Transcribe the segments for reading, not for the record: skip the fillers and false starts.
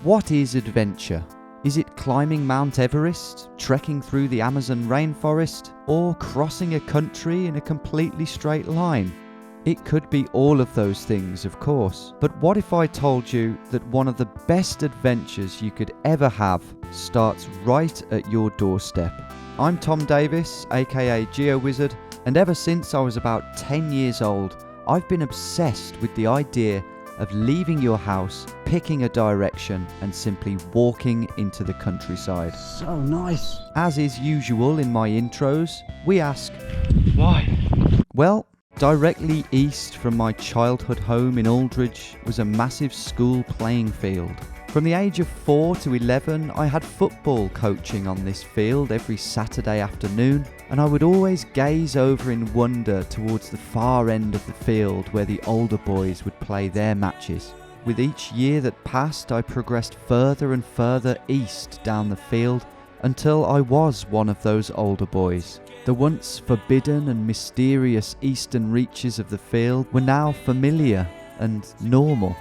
What is adventure? Is it climbing Mount Everest, trekking through the Amazon rainforest, or crossing a country in a completely straight line? It could be all of those things, of course. But what if I told you that one of the best adventures you could ever have starts right at your doorstep? I'm Tom Davis, aka GeoWizard, and ever since I was about 10 years old, I've been obsessed with the idea of leaving your house, picking a direction, and simply walking into the countryside. So nice. As is usual in my intros, we ask, why? Well, directly east from my childhood home in Aldridge was a massive school playing field. From the age of 4 to 11, I had football coaching on this field every Saturday afternoon, and I would always gaze over in wonder towards the far end of the field where the older boys would play their matches. With each year that passed, I progressed further and further east down the field until I was one of those older boys. The once forbidden and mysterious eastern reaches of the field were now familiar and normal.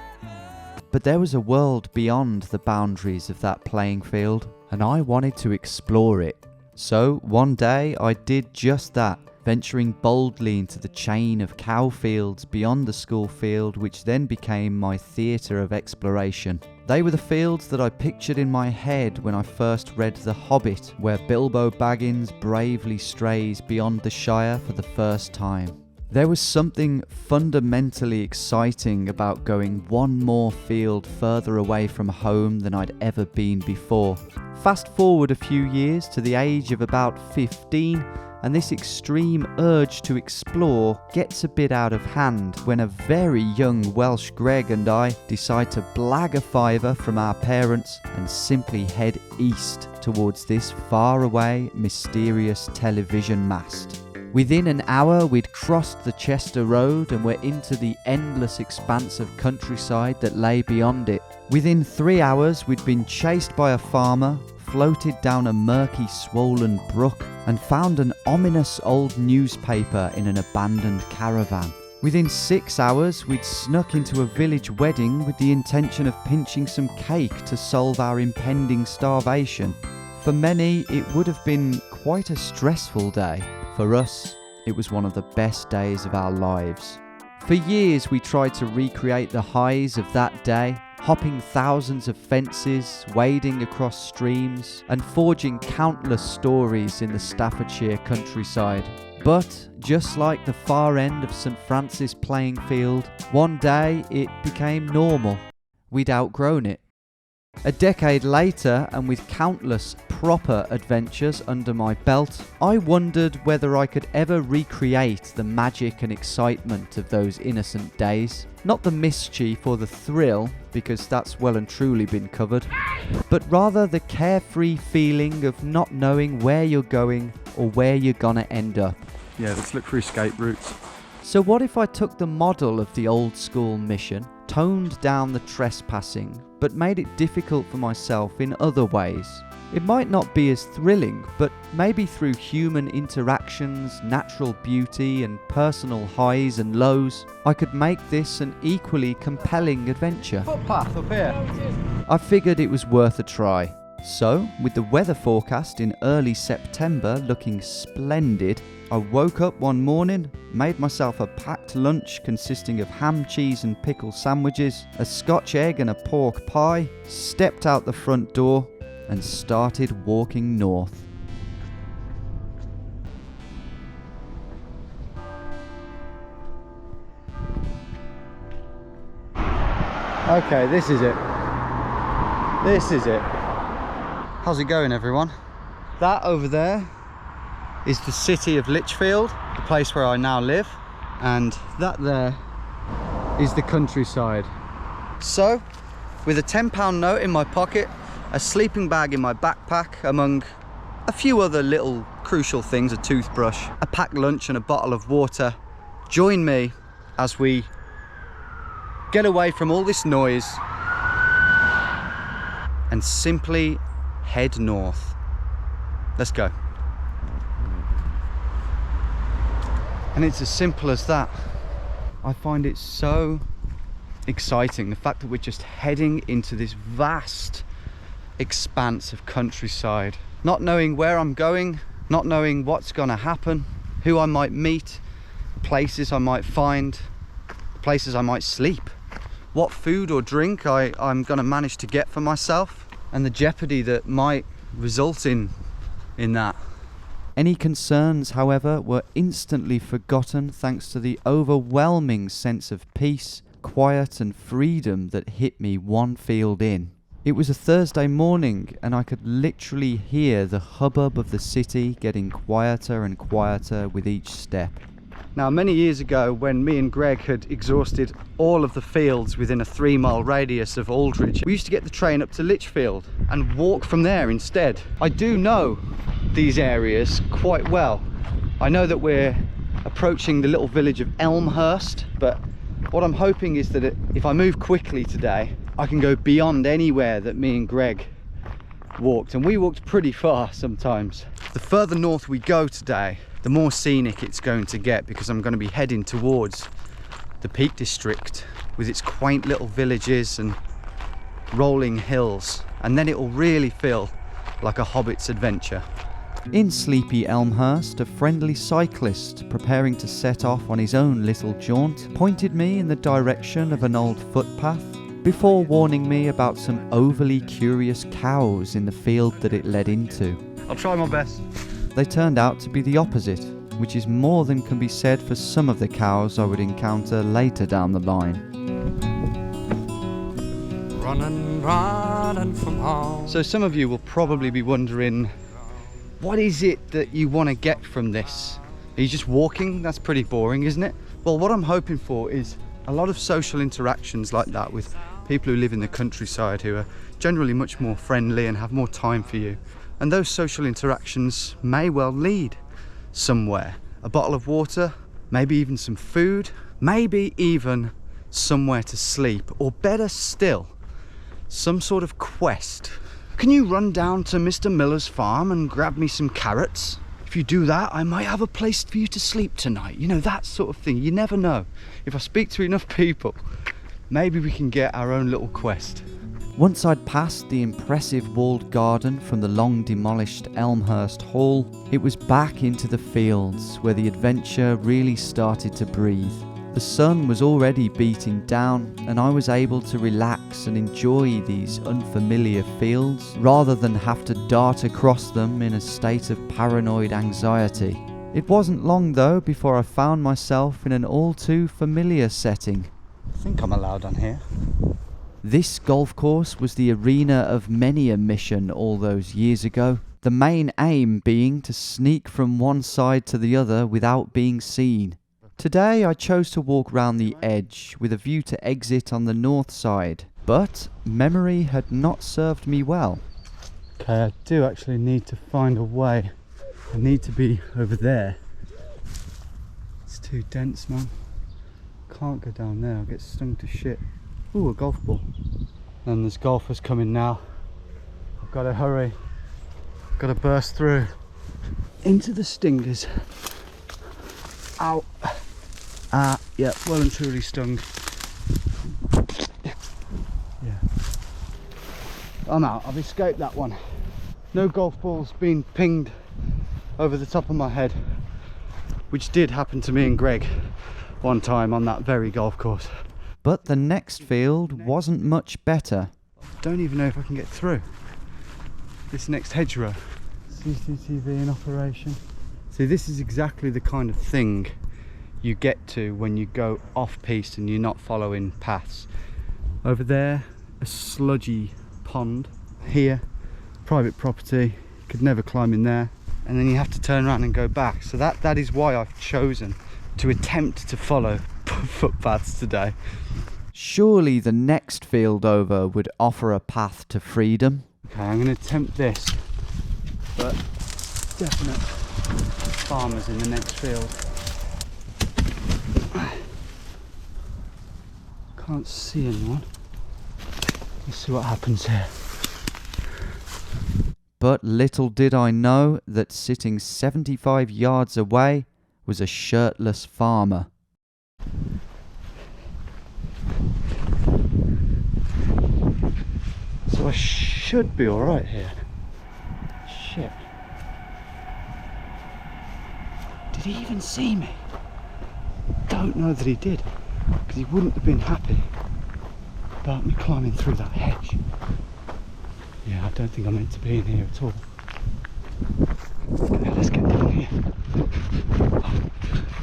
But there was a world beyond the boundaries of that playing field, and I wanted to explore it. So one day I did just that, venturing boldly into the chain of cow fields beyond the school field, which then became my theatre of exploration. They were the fields that I pictured in my head when I first read The Hobbit, where Bilbo Baggins bravely strays beyond the Shire for the first time. There was something fundamentally exciting about going one more field further away from home than I'd ever been before. Fast forward a few years to the age of about 15, and this extreme urge to explore gets a bit out of hand when a very young Welsh Greg and I decide to blag a fiver from our parents and simply head east towards this faraway, mysterious television mast. Within an hour, we'd crossed the Chester Road and were into the endless expanse of countryside that lay beyond it. Within 3 hours, we'd been chased by a farmer, floated down a murky, swollen brook, and found an ominous old newspaper in an abandoned caravan. Within 6 hours, we'd snuck into a village wedding with the intention of pinching some cake to solve our impending starvation. For many, it would have been quite a stressful day. For us, it was one of the best days of our lives. For years, we tried to recreate the highs of that day, hopping thousands of fences, wading across streams, and forging countless stories in the Staffordshire countryside. But, just like the far end of St Francis playing field, one day it became normal. We'd outgrown it. A decade later, and with countless proper adventures under my belt, I wondered whether I could ever recreate the magic and excitement of those innocent days. Not the mischief or the thrill, because that's well and truly been covered, but rather the carefree feeling of not knowing where you're going or where you're gonna end up. Yeah, let's look for escape routes. So what if I took the model of the old school mission, toned down the trespassing, but made it difficult for myself in other ways? It might not be as thrilling, but maybe through human interactions, natural beauty, and personal highs and lows, I could make this an equally compelling adventure. Footpath up here. I figured it was worth a try. So, with the weather forecast in early September looking splendid, I woke up one morning, made myself a packed lunch consisting of ham, cheese and pickle sandwiches, a Scotch egg and a pork pie, stepped out the front door and started walking north. Okay, this is it. This is it. How's it going, everyone? That over there is the city of Lichfield, the place where I now live, and that there is the countryside. So, with a £10 note in my pocket, a sleeping bag in my backpack, among a few other little crucial things, a toothbrush, a packed lunch and a bottle of water, join me as we get away from all this noise and simply head north. Let's go. And it's as simple as that. I find it so exciting, the fact that we're just heading into this vast expanse of countryside, not knowing where I'm going, not knowing what's gonna happen, who I might meet, places I might find, places I might sleep, what food or drink I'm gonna manage to get for myself, and the jeopardy that might result in that. Any concerns, however, were instantly forgotten thanks to the overwhelming sense of peace, quiet and freedom that hit me one field in. It was a Thursday morning and I could literally hear the hubbub of the city getting quieter and quieter with each step. Now, many years ago, when me and Greg had exhausted all of the fields within a 3-mile radius of Aldridge, we used to get the train up to Lichfield and walk from there instead. I do know these areas quite well. I know that we're approaching the little village of Elmhurst, but what I'm hoping is that if I move quickly today, I can go beyond anywhere that me and Greg walked, and we walked pretty far sometimes. The further north we go today, the more scenic it's going to get, because I'm going to be heading towards the Peak District with its quaint little villages and rolling hills, and then it will really feel like a hobbit's adventure. In sleepy Elmhurst, a friendly cyclist preparing to set off on his own little jaunt pointed me in the direction of an old footpath before warning me about some overly curious cows in the field that it led into. I'll try my best. They turned out to be the opposite, which is more than can be said for some of the cows I would encounter later down the line. Running from home. So some of you will probably be wondering, what is it that you want to get from this? Are you just walking? That's pretty boring, isn't it? Well, what I'm hoping for is a lot of social interactions like that with people who live in the countryside, who are generally much more friendly and have more time for you. And those social interactions may well lead somewhere. A bottle of water, maybe even some food, maybe even somewhere to sleep, or better still, some sort of quest. Can you run down to Mr. Miller's farm and grab me some carrots? If you do that, I might have a place for you to sleep tonight. You know, that sort of thing. You never know. If I speak to enough people, maybe we can get our own little quest. Once I'd passed the impressive walled garden from the long demolished Elmhurst Hall, it was back into the fields where the adventure really started to breathe. The sun was already beating down and I was able to relax and enjoy these unfamiliar fields rather than have to dart across them in a state of paranoid anxiety. It wasn't long though before I found myself in an all too familiar setting. I think I'm allowed on here. This golf course was the arena of many a mission all those years ago, the main aim being to sneak from one side to the other without being seen. Today I chose to walk round the edge with a view to exit on the north side, but memory had not served me well. Okay, I do actually need to find a way. I need to be over there. It's too dense, man. Can't go down there, I'll get stung to shit. Ooh, a golf ball. And there's golfers coming now. I've got to hurry. I've got to burst through. Into the stingers. Ow. Yeah, well and truly stung. Yeah. I'm out, I've escaped that one. No golf balls being pinged over the top of my head, which did happen to me and Greg one time on that very golf course. But the next field wasn't much better. Don't even know if I can get through this next hedgerow. CCTV in operation. See, this is exactly the kind of thing you get to when you go off-piste and you're not following paths. Over there, a sludgy pond. Here, private property, could never climb in there. And then you have to turn around and go back. So that is why I've chosen to attempt to follow footpaths today. Surely the next field over would offer a path to freedom. Okay, I'm going to attempt this, but definite farmers in the next field. Can't see anyone. Let's see what happens here. But little did I know that sitting 75 yards away was a shirtless farmer. I should be alright here. Shit. Did he even see me? Don't know that he did, because he wouldn't have been happy about me climbing through that hedge. Yeah, I don't think I'm meant to be in here at all. Okay, let's get down here. Oh,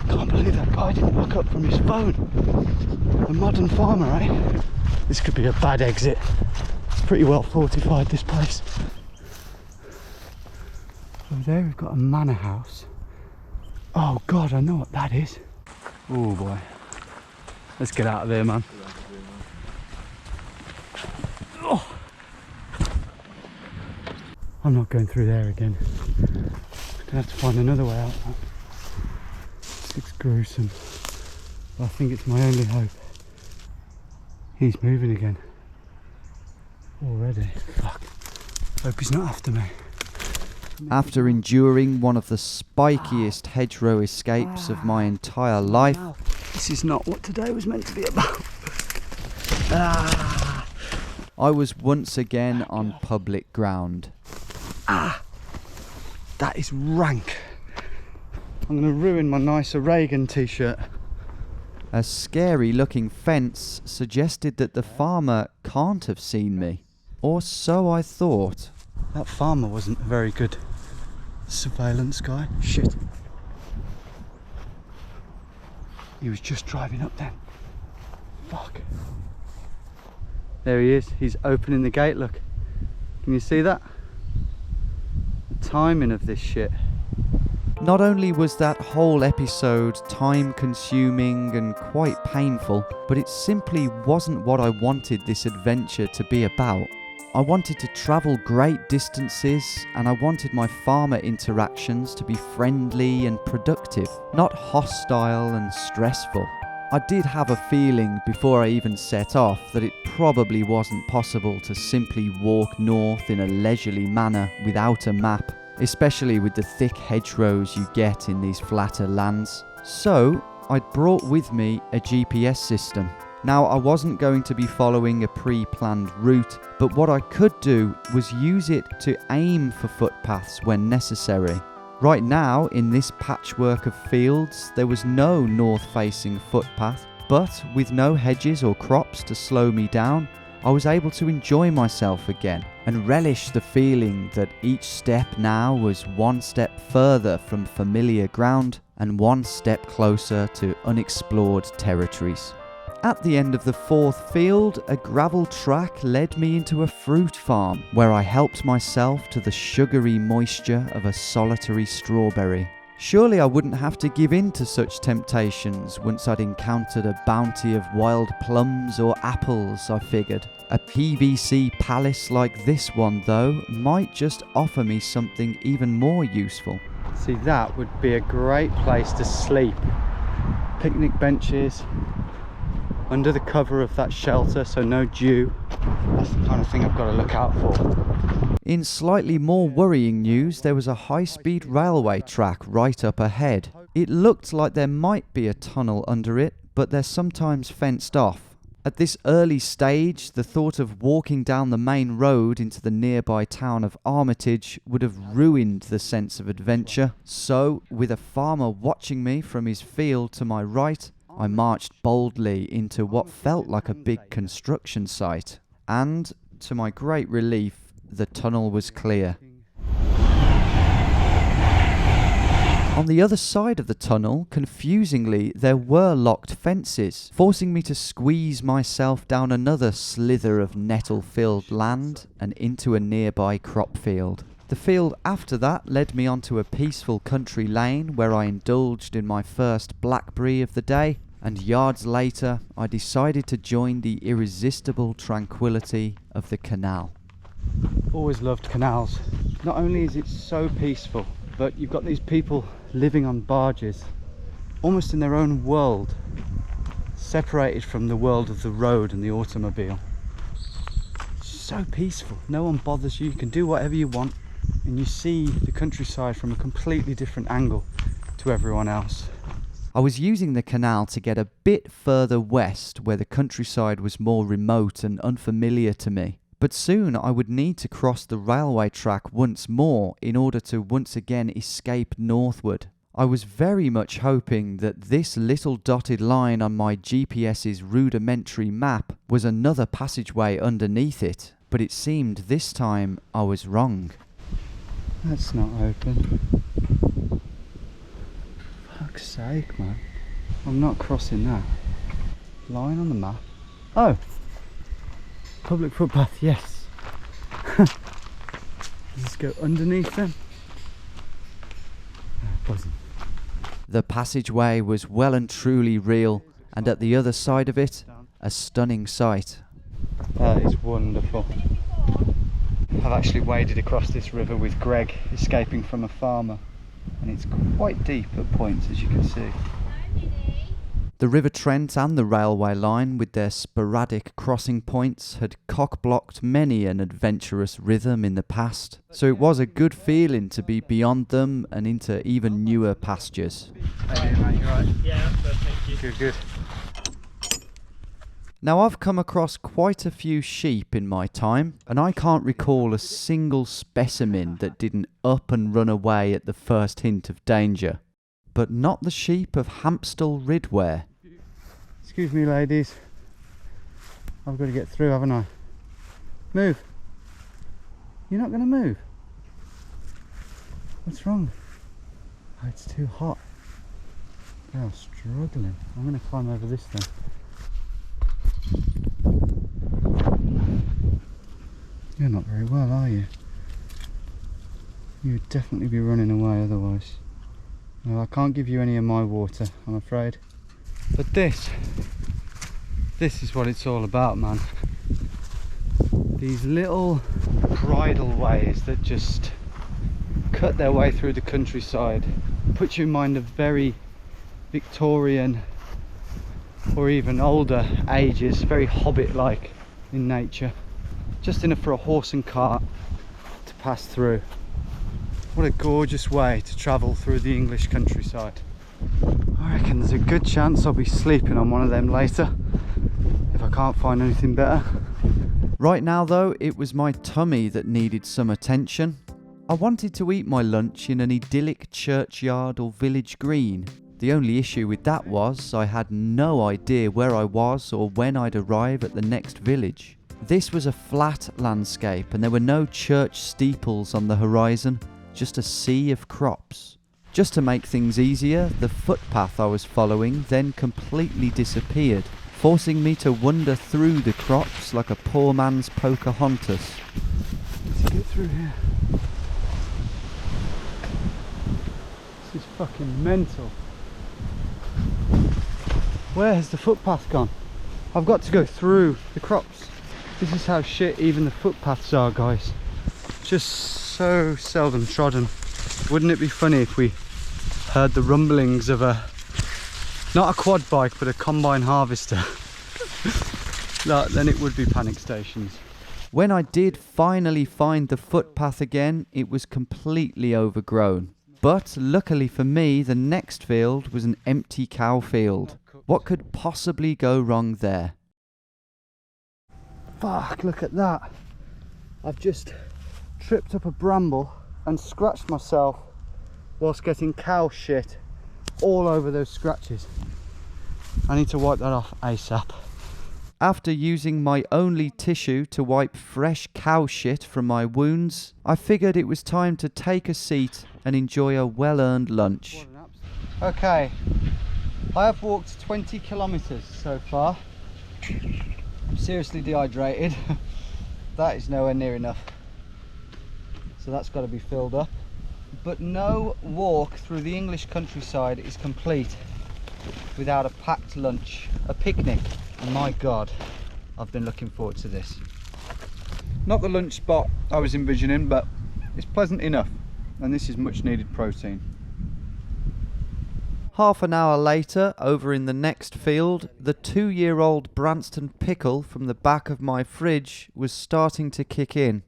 can't believe that guy didn't look up from his phone. A modern farmer, eh? This could be a bad exit. It's pretty well fortified, this place. Over there we've got a manor house. Oh God, I know what that is. Oh boy. Let's get out of there, man. Oh. I'm not going through there again. Gonna have to find another way out. This looks gruesome, but I think it's my only hope. He's moving again. Already. Fuck. Hope he's not after me. After enduring one of the spikiest hedgerow escapes of my entire life, this is not what today was meant to be about. I was once again on public ground. That is rank. I'm going to ruin my nice Reagan t-shirt. A scary looking fence suggested that the farmer can't have seen me, or so I thought. That farmer wasn't a very good surveillance guy. Shit. He was just driving up then. Fuck. There he is. He's opening the gate, look. Can you see that? The timing of this shit. Not only was that whole episode time-consuming and quite painful, but it simply wasn't what I wanted this adventure to be about. I wanted to travel great distances, and I wanted my farmer interactions to be friendly and productive, not hostile and stressful. I did have a feeling before I even set off that it probably wasn't possible to simply walk north in a leisurely manner without a map, especially with the thick hedgerows you get in these flatter lands. So I'd brought with me a GPS system. Now, I wasn't going to be following a pre-planned route, but what I could do was use it to aim for footpaths when necessary. Right now, in this patchwork of fields, there was no north-facing footpath, but with no hedges or crops to slow me down, I was able to enjoy myself again and relish the feeling that each step now was one step further from familiar ground and one step closer to unexplored territories. At the end of the fourth field, a gravel track led me into a fruit farm where I helped myself to the sugary moisture of a solitary strawberry. Surely I wouldn't have to give in to such temptations once I'd encountered a bounty of wild plums or apples, I figured. A PVC palace like this one, though, might just offer me something even more useful. See, that would be a great place to sleep. Picnic benches, under the cover of that shelter, so no dew. That's the kind of thing I've got to look out for. In slightly more worrying news, there was a high-speed railway track right up ahead. It looked like there might be a tunnel under it, but they're sometimes fenced off. At this early stage, the thought of walking down the main road into the nearby town of Armitage would have ruined the sense of adventure. So, with a farmer watching me from his field to my right, I marched boldly into what felt like a big construction site. And, to my great relief, the tunnel was clear. On the other side of the tunnel, confusingly, there were locked fences, forcing me to squeeze myself down another slither of nettle-filled land and into a nearby crop field. The field after that led me onto a peaceful country lane where I indulged in my first blackberry of the day, and yards later I decided to join the irresistible tranquility of the canal. Always loved canals. Not only is it so peaceful, but you've got these people living on barges, almost in their own world, separated from the world of the road and the automobile. So peaceful, no one bothers you, you can do whatever you want, and you see the countryside from a completely different angle to everyone else. I was using the canal to get a bit further west where the countryside was more remote and unfamiliar to me. But soon I would need to cross the railway track once more in order to once again escape northward. I was very much hoping that this little dotted line on my GPS's rudimentary map was another passageway underneath it, but it seemed this time I was wrong. That's not open. Fuck's sake, man. I'm not crossing that. Line on the map. Oh! Public footpath, yes. Let's go underneath them. Buzzing. The passageway was well and truly real, and at the other side of it, a stunning sight. That is wonderful. I've actually waded across this river with Greg, escaping from a farmer, and it's quite deep at points, as you can see. The River Trent and the railway line, with their sporadic crossing points, had cock-blocked many an adventurous rhythm in the past, so it was a good feeling to be beyond them and into even newer pastures. Hey, mate, you right? Yeah, good, thank you. Good. Now, I've come across quite a few sheep in my time, and I can't recall a single specimen that didn't up and run away at the first hint of danger. But not the sheep of Hampstall Ridware. Excuse me, ladies. I've got to get through, haven't I? Move. You're not going to move? What's wrong? Oh, it's too hot. They are struggling. I'm going to climb over this thing. You're not very well, are you? You would definitely be running away otherwise. Well, I can't give you any of my water, I'm afraid. But this is what it's all about, man. These little bridle ways that just cut their way through the countryside. Put you in mind of very Victorian or even older ages, very hobbit-like in nature. Just enough for a horse and cart to pass through. What a gorgeous way to travel through the English countryside. I reckon there's a good chance I'll be sleeping on one of them later, if I can't find anything better. Right now though, it was my tummy that needed some attention. I wanted to eat my lunch in an idyllic churchyard or village green. The only issue with that was I had no idea where I was or when I'd arrive at the next village. This was a flat landscape and there were no church steeples on the horizon. Just a sea of crops. Just to make things easier, the footpath I was following then completely disappeared, forcing me to wander through the crops like a poor man's Pocahontas. Let's get through here. This is fucking mental. Where has the footpath gone? I've got to go through the crops. This is how shit even the footpaths are, guys. Just so seldom trodden. Wouldn't it be funny if we heard the rumblings of not a quad bike but a combine harvester? No, then it would be panic stations. When I did finally find the footpath again, it was completely overgrown. But luckily for me, the next field was an empty cow field. What could possibly go wrong there? Fuck, look at that. I've just tripped up a bramble and scratched myself whilst getting cow shit all over those scratches. I need to wipe that off ASAP. After using my only tissue to wipe fresh cow shit from my wounds, I figured it was time to take a seat and enjoy a well-earned lunch. Okay, I have walked 20 kilometres so far. I'm seriously dehydrated. That is nowhere near enough. So that's got to be filled up. But no walk through the English countryside is complete without a packed lunch, a picnic. And my God, I've been looking forward to this. Not the lunch spot I was envisioning, but it's pleasant enough. And this is much needed protein. Half an hour later, over in the next field, the 2-year-old Branston pickle from the back of my fridge was starting to kick in.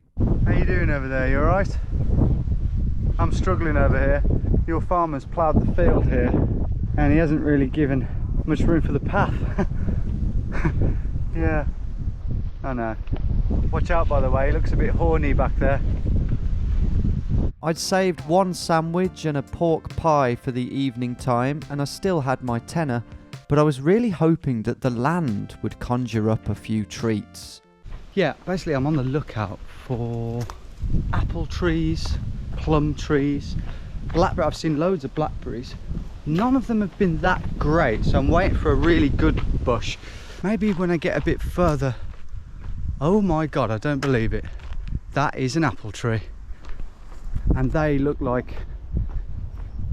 How you doing over there, you alright? I'm struggling over here. Your farmer's ploughed the field here and he hasn't really given much room for the path. Yeah, I know. Watch out, by the way, it looks a bit horny back there. I'd saved one sandwich and a pork pie for the evening time, and I still had my tenner, but I was really hoping that the land would conjure up a few treats. Yeah, basically I'm on the lookout for apple trees, plum trees, blackberry. I've seen loads of blackberries. None of them have been that great, so I'm waiting for a really good bush. Maybe when I get a bit further. Oh my god, I don't believe it. That is an apple tree. And they look like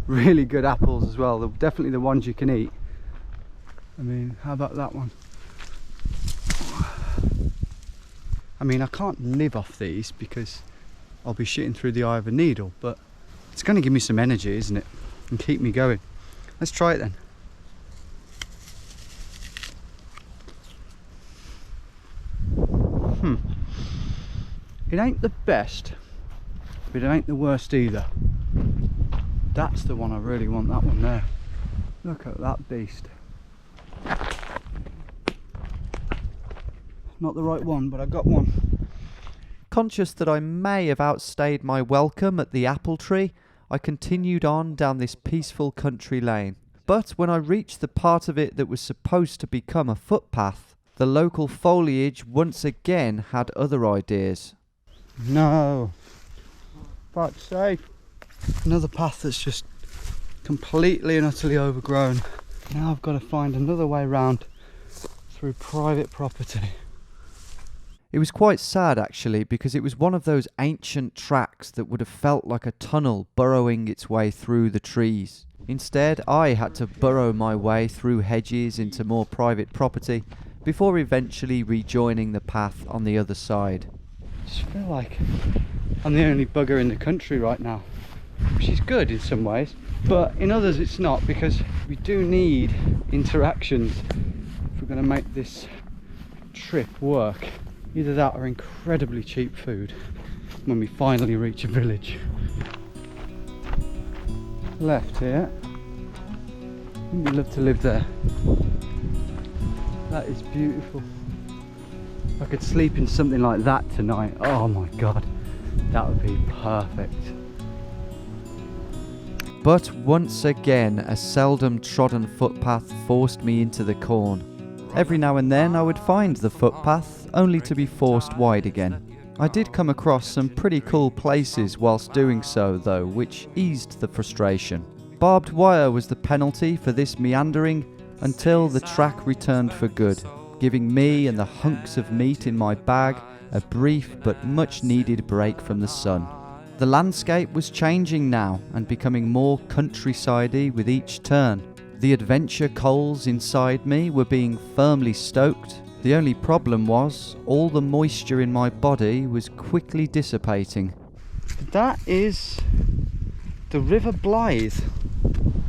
really good apples as well. They're definitely the ones you can eat. I mean, how about that one? I mean, I can't live off these because I'll be shitting through the eye of a needle, but it's going to give me some energy, isn't it? And keep me going. Let's try it then. It ain't the best, but it ain't the worst either. That's the one I really want, that one there. Look at that beast. Not the right one, but I got one. Conscious that I may have outstayed my welcome at the apple tree, I continued on down this peaceful country lane. But when I reached the part of it that was supposed to become a footpath, the local foliage once again had other ideas. No. Fuck's sake. Another path that's just completely and utterly overgrown. Now I've got to find another way round through private property. It was quite sad actually, because it was one of those ancient tracks that would have felt like a tunnel burrowing its way through the trees. Instead, I had to burrow my way through hedges into more private property before eventually rejoining the path on the other side. I just feel like I'm the only bugger in the country right now, which is good in some ways, but in others it's not, because we do need interactions if we're going to make this trip work. Either that or incredibly cheap food when we finally reach a village. Left here. Wouldn't you love to live there? That is beautiful. I could sleep in something like that tonight. Oh my god, that would be perfect. But once again, a seldom trodden footpath forced me into the corn. Every now and then I would find the footpath, only to be forced wide again. I did come across some pretty cool places whilst doing so though, which eased the frustration. Barbed wire was the penalty for this meandering until the track returned for good, giving me and the hunks of meat in my bag a brief but much needed break from the sun. The landscape was changing now and becoming more countrysidey with each turn. The adventure coals inside me were being firmly stoked. The only problem was, all the moisture in my body was quickly dissipating. That is the River Blythe.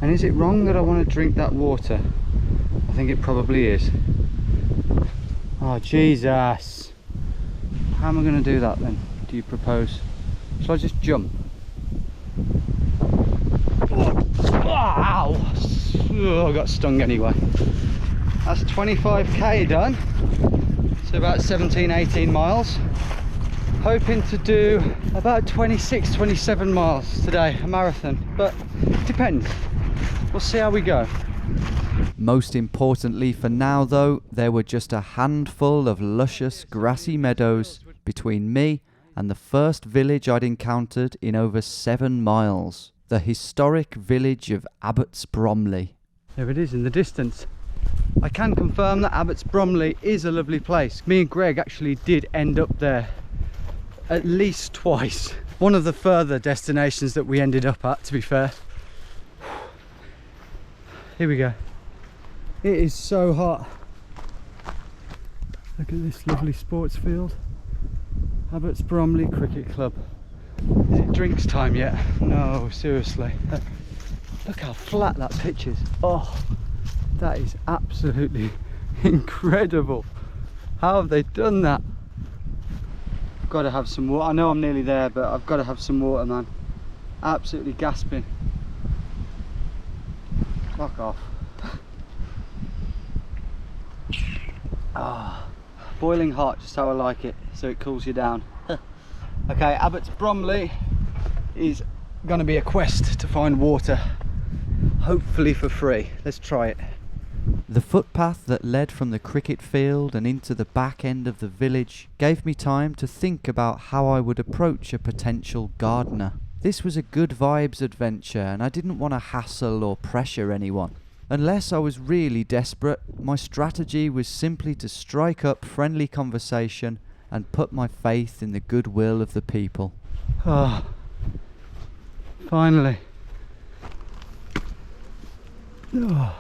And is it wrong that I want to drink that water? I think it probably is. Oh Jesus. How am I going to do that then, do you propose? Shall I just jump? Ow! Oh, I got stung anyway. That's 25k done. So about 17-18 miles. Hoping to do about 26-27 miles today, a marathon, but it depends. We'll see how we go. Most importantly for now though, there were just a handful of luscious grassy meadows between me and the first village I'd encountered in over 7 miles. The historic village of Abbots Bromley. There it is in the distance. I can confirm that Abbots Bromley is a lovely place. Me and Greg actually did end up there at least twice. One of the further destinations that we ended up at, to be fair. Here we go. It is so hot. Look at this lovely sports field. Abbots Bromley Cricket Club. Is it drinks time yet? No, seriously. Look how flat that pitch is. Oh, that is absolutely incredible. How have they done that? I've got to have some water. I know I'm nearly there, but I've got to have some water, man. Absolutely gasping. Fuck off. Ah, boiling hot, just how I like it, so it cools you down. Okay, Abbots Bromley is going to be a quest to find water, hopefully for free. Let's try it. The footpath that led from the cricket field and into the back end of the village gave me time to think about how I would approach a potential gardener. This was a good vibes adventure and I didn't want to hassle or pressure anyone. Unless I was really desperate, my strategy was simply to strike up friendly conversation and put my faith in the goodwill of the people. Oh, finally. Oh.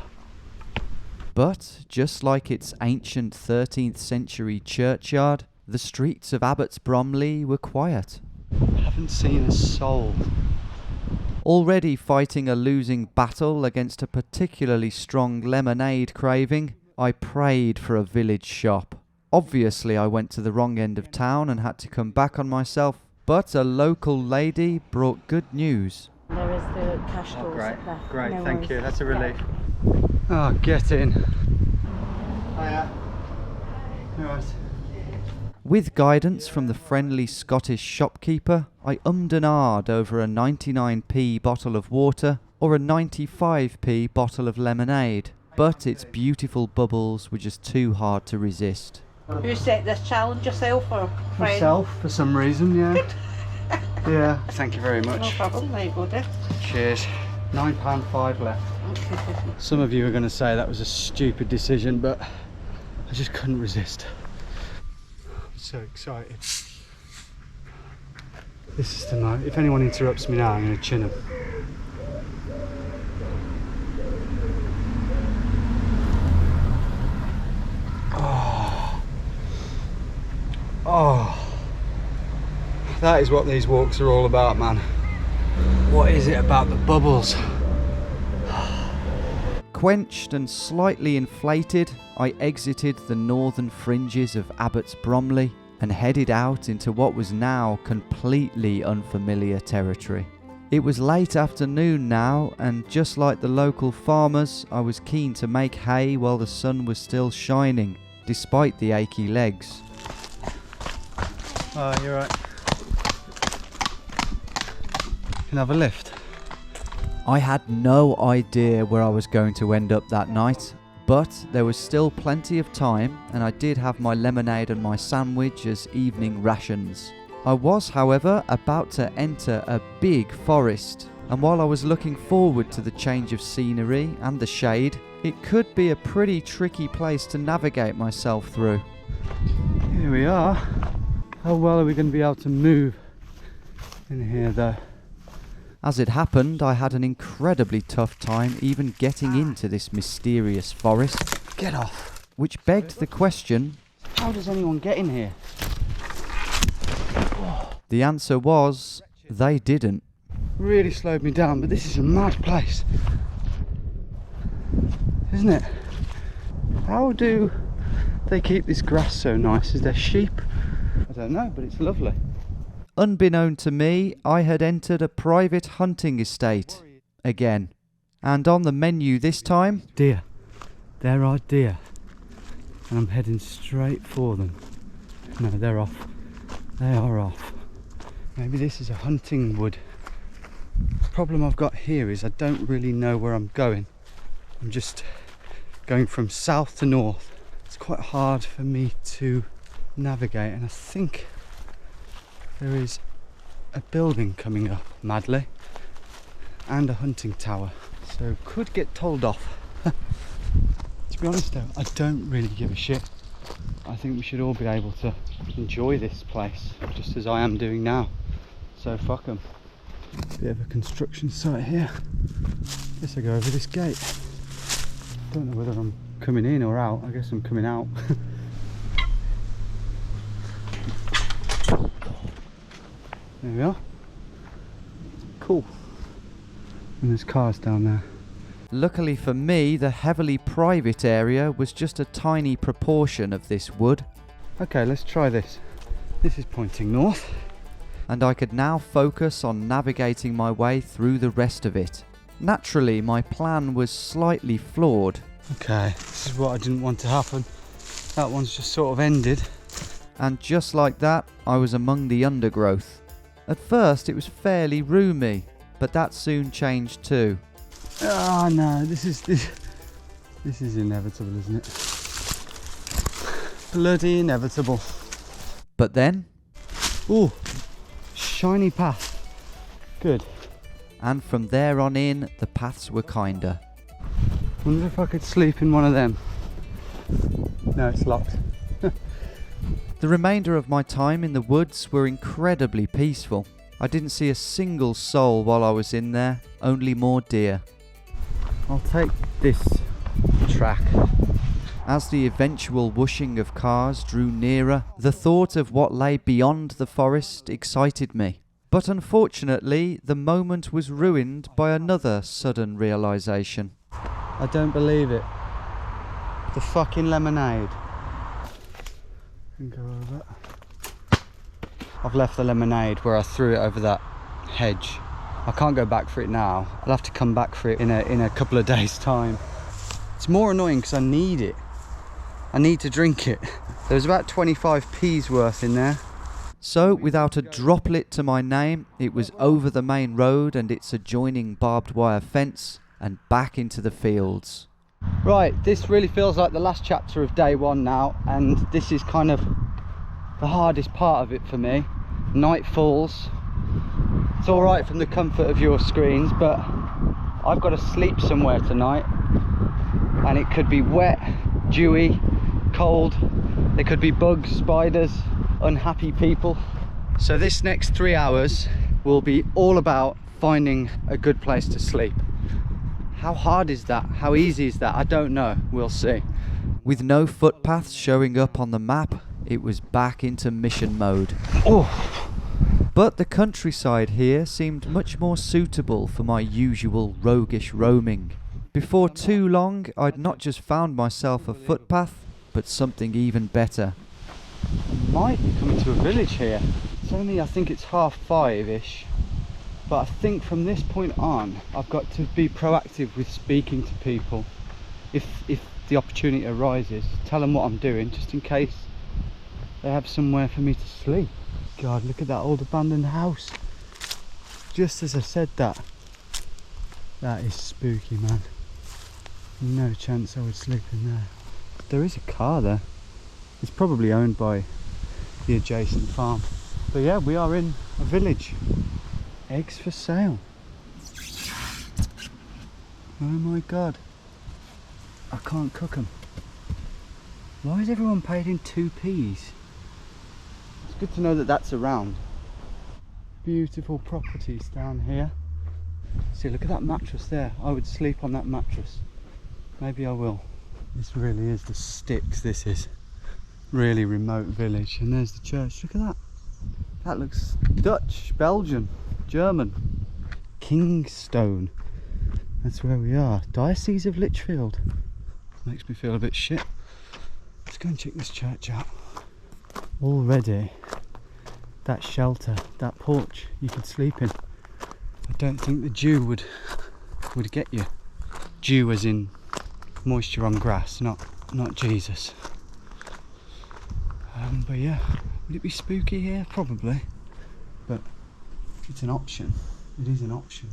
But, just like its ancient 13th century churchyard, the streets of Abbots Bromley were quiet. I haven't seen a soul. Already fighting a losing battle against a particularly strong lemonade craving, I prayed for a village shop. Obviously I went to the wrong end of town and had to come back on myself, but a local lady brought good news. There is the cash tools Great, up there. great, No thank worries. you, that's a relief. Oh, get in. Hiya. Alright. With guidance from the friendly Scottish shopkeeper, I ummed and ahed over a 99p bottle of water or a 95p bottle of lemonade, but its beautiful bubbles were just too hard to resist. Who set this challenge, yourself or friend? Myself, for some reason, yeah. Yeah, thank you very No much. problem, there you go dear. Cheers. £9.5 left. Some of you are going to say that was a stupid decision, but I just couldn't resist. I'm so excited. This is the moment. If anyone interrupts me now, I'm going to chin them. Oh, that is what these walks are all about, man. What is it about the bubbles? Quenched and slightly inflated, I exited the northern fringes of Abbots Bromley and headed out into what was now completely unfamiliar territory. It was late afternoon now, and just like the local farmers, I was keen to make hay while the sun was still shining, despite the achy legs. Oh, you're right. You can have a lift. I had no idea where I was going to end up that night, but there was still plenty of time and I did have my lemonade and my sandwich as evening rations. I was, however, about to enter a big forest, and while I was looking forward to the change of scenery and the shade, it could be a pretty tricky place to navigate myself through. Here we are. How well are we going to be able to move in here though? As it happened, I had an incredibly tough time even getting into this mysterious forest, Get off. which begged the question, How does anyone get in here? the answer was, they didn't. Really slowed me down, but this is a mad place. Isn't it? How do they keep this grass so nice? Is there sheep? I don't know, but it's lovely. Unbeknown to me, I had entered a private hunting estate again. And on the menu this time, Deer. There are deer. And I'm heading straight for them. No, they're off. They are off. Maybe this is a hunting wood. The problem I've got here is I don't really know where I'm going. I'm just going from south to north. It's quite hard for me to navigate, and I think there is a building coming up madly and a hunting tower, so could get told off. To be honest though, I don't really give a shit. I think we should all be able to enjoy this place just as I am doing now, so fuck 'em. Bit of a construction site here. Guess I go over this gate. Don't know whether I'm coming in or out. I guess I'm coming out. There we are. Cool. And there's cars down there. luckily for me, the heavily private area was just a tiny proportion of this wood. Okay, let's try this. This is pointing north. And I could now focus on navigating my way through the rest of it. Naturally, my plan was slightly flawed. Okay, this is what I didn't want to happen. That one's just sort of ended. And just like that, I was among the undergrowth. At first it was fairly roomy, but that soon changed too. Oh no, this is inevitable, isn't it? Bloody inevitable. But then, ooh, shiny path. Good. and from there on in, the paths were kinder. Wonder if I could sleep in one of them. No, it's locked. The remainder of my time in the woods were incredibly peaceful. I didn't see a single soul while I was in there, only more deer. I'll take this track. As the eventual whooshing of cars drew nearer, the thought of what lay beyond the forest excited me. But unfortunately, the moment was ruined by another sudden realisation. I don't believe it. The fucking lemonade. Go over. I've left the lemonade where I threw it over that hedge. I can't go back for it now. I'll have to come back for it in a couple of days' time. It's more annoying because I need it. I need to drink it. There was about 25p's worth in there. So, without a droplet to my name, it was over the main road and its adjoining barbed wire fence and back into the fields. Right, this really feels like the last chapter of day one now, and this is kind of the hardest part of it for me. Night falls. It's all right from the comfort of your screens, but I've got to sleep somewhere tonight, and it could be wet, dewy, cold. There could be bugs, spiders, unhappy people. So this next 3 hours will be all about finding a good place to sleep. How hard is that? How easy is that? I don't know. We'll see. With no footpaths showing up on the map, it was back into mission mode. Oh. But the countryside here seemed much more suitable for my usual roguish roaming. Before too long, I'd not just found myself a footpath, but something even better. I might be coming to a village here. It's only, I think it's 5:30ish. But I think from this point on, I've got to be proactive with speaking to people. If the opportunity arises, tell them what I'm doing, just in case they have somewhere for me to sleep. God, look at that old abandoned house. Just as I said that. That is spooky, man. No chance I would sleep in there. There is a car there. It's probably owned by the adjacent farm. But yeah, we are in a village. Eggs for sale. Oh my god. I can't cook them. Why is everyone paid in 2p's? It's good to know that that's around. Beautiful properties down here. See, look at that mattress there. I would sleep on that mattress. Maybe I will. This really is the sticks, this is. Really remote village. And there's the church. Look at that. That looks Dutch, Belgian, German. Kingstone. That's where we are. Diocese of Lichfield. Makes me feel a bit shit. Let's go and check this church out. Already, that shelter, that porch you could sleep in. I don't think the dew would get you. Dew as in moisture on grass, not Jesus. But yeah, would it be spooky here? Probably. But it's an option. It is an option.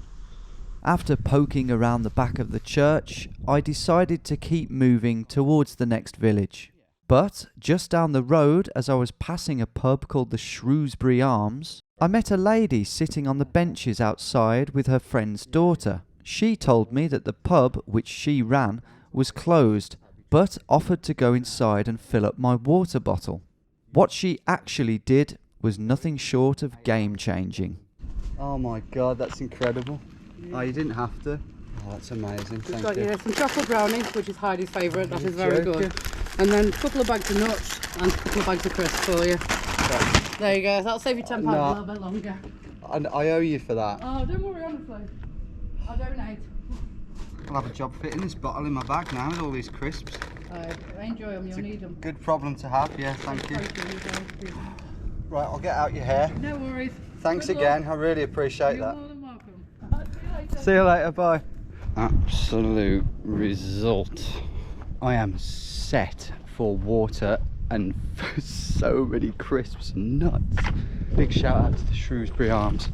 After poking around the back of the church, I decided to keep moving towards the next village. But just down the road, as I was passing a pub called the Shrewsbury Arms, I met a lady sitting on the benches outside with her friend's daughter. She told me that the pub, which she ran, was closed, but offered to go inside and fill up my water bottle. What she actually did was nothing short of game-changing. Oh my god, that's incredible. Oh, you didn't have to. Oh, that's amazing. Thank you. Yeah, some chocolate brownies, which is Heidi's favourite. That is very joking? good. And then a couple of bags of nuts and a couple of bags of crisps for you. Okay. There you go. That'll save you £10 No. a little bit longer. And I owe you for that. Oh, don't worry, honestly. I'll donate. I'll have a job fitting this bottle in my bag now with all these crisps. Enjoy them, you'll need them. Good problem to have, yeah, thank you. Right, I'll get out your hair. No worries. Thanks Good again, luck. I really appreciate You're that. more than welcome. See you later. See you later, bye. Absolute result. I am set for water and for so many crisps and nuts. Big shout out to the Shrewsbury Arms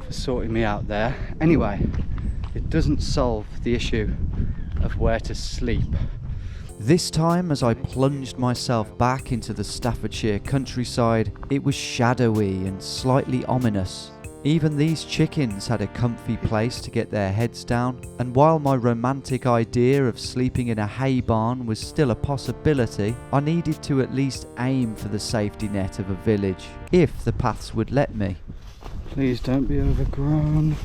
for sorting me out there. Anyway, it doesn't solve the issue of where to sleep. This time, as I plunged myself back into the Staffordshire countryside, it was shadowy and slightly ominous. Even these chickens had a comfy place to get their heads down, and while my romantic idea of sleeping in a hay barn was still a possibility, I needed to at least aim for the safety net of a village, if the paths would let me. Please don't be overgrown.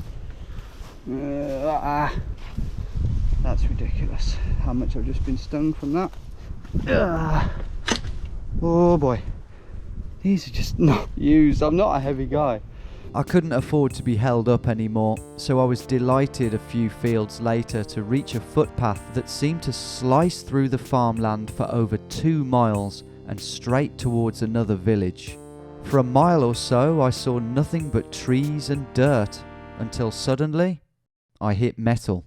That's ridiculous. How much I've just been stung from that. Oh boy. These are just not used. I'm not a heavy guy. I couldn't afford to be held up anymore, so I was delighted a few fields later to reach a footpath that seemed to slice through the farmland for over 2 miles and straight towards another village. For a mile or so I saw nothing but trees and dirt, until suddenly I hit metal.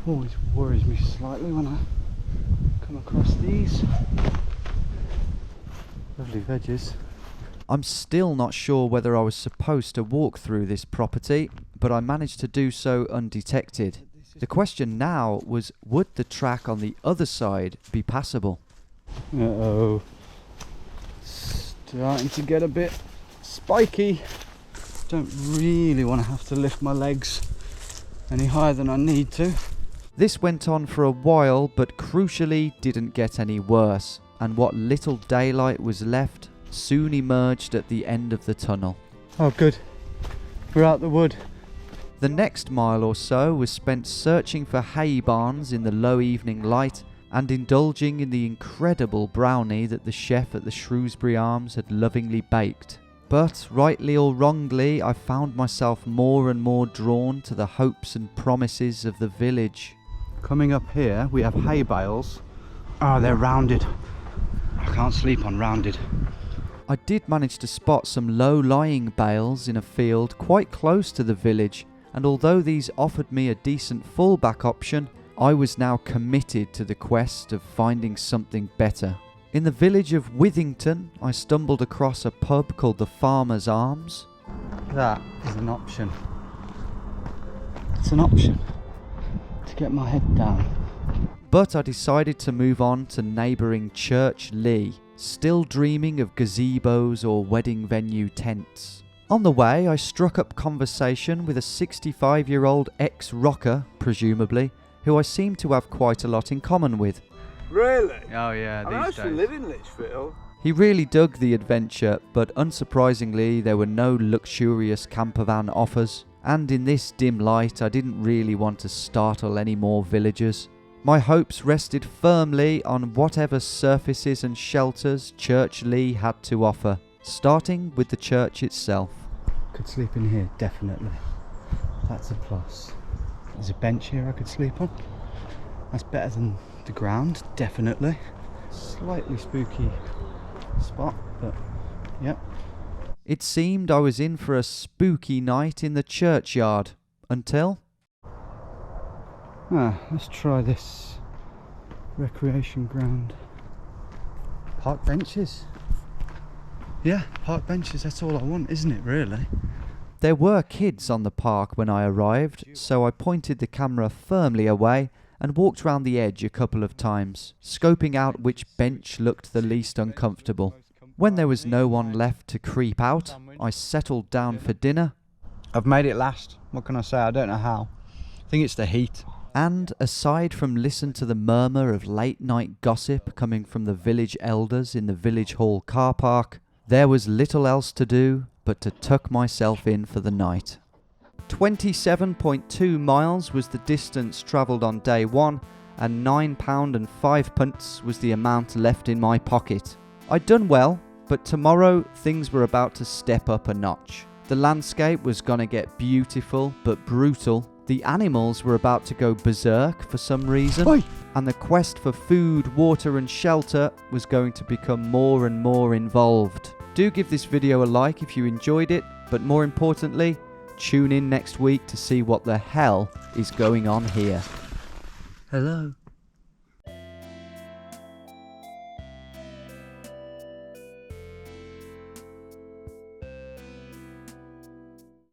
Always worries me slightly when I come across these. Lovely veggies. I'm still not sure whether I was supposed to walk through this property, but I managed to do so undetected. The question now was, would the track on the other side be passable? Uh-oh. Starting to get a bit spiky. Don't really want to have to lift my legs any higher than I need to. This went on for a while, but crucially didn't get any worse, and what little daylight was left soon emerged at the end of the tunnel. Oh good, we're out the wood. The next mile or so was spent searching for hay barns in the low evening light and indulging in the incredible brownie that the chef at the Shrewsbury Arms had lovingly baked. But, rightly or wrongly, I found myself more and more drawn to the hopes and promises of the village. Coming up here, we have hay bales. Oh, they're rounded. I can't sleep on rounded. I did manage to spot some low-lying bales in a field quite close to the village, and although these offered me a decent fallback option, I was now committed to the quest of finding something better. In the village of Withington, I stumbled across a pub called the Farmer's Arms. That is an option. It's an option to get my head down. But I decided to move on to neighbouring Church-Lee, still dreaming of gazebos or wedding venue tents. On the way, I struck up conversation with a 65-year-old ex-rocker, presumably, who I seemed to have quite a lot in common with. Really? Oh yeah, I actually live in Lichfield. He really dug the adventure, but unsurprisingly there were no luxurious campervan offers, and in this dim light I didn't really want to startle any more villagers. My hopes rested firmly on whatever surfaces and shelters Church-Lee had to offer, starting with the church itself. Could sleep in here, definitely. That's a plus. There's a bench here I could sleep on. That's better than the ground, definitely. Slightly spooky spot, but yep. It seemed I was in for a spooky night in the churchyard, until... let's try this recreation ground. Park benches. Yeah, park benches, that's all I want, isn't it, really? There were kids on the park when I arrived, so I pointed the camera firmly away and walked round the edge a couple of times, scoping out which bench looked the least uncomfortable. When there was no one left to creep out, I settled down for dinner. I've made it last. What can I say? I don't know how. I think it's the heat. And aside from listen to the murmur of late-night gossip coming from the village elders in the village hall car park, there was little else to do but to tuck myself in for the night. 27.2 miles was the distance travelled on day one, and £9.05 was the amount left in my pocket. I'd done well, but tomorrow things were about to step up a notch. The landscape was gonna get beautiful but brutal. The animals were about to go berserk for some reason. Oi! And the quest for food, water and shelter was going to become more and more involved. Do give this video a like if you enjoyed it, but more importantly, tune in next week to see what the hell is going on here. Hello.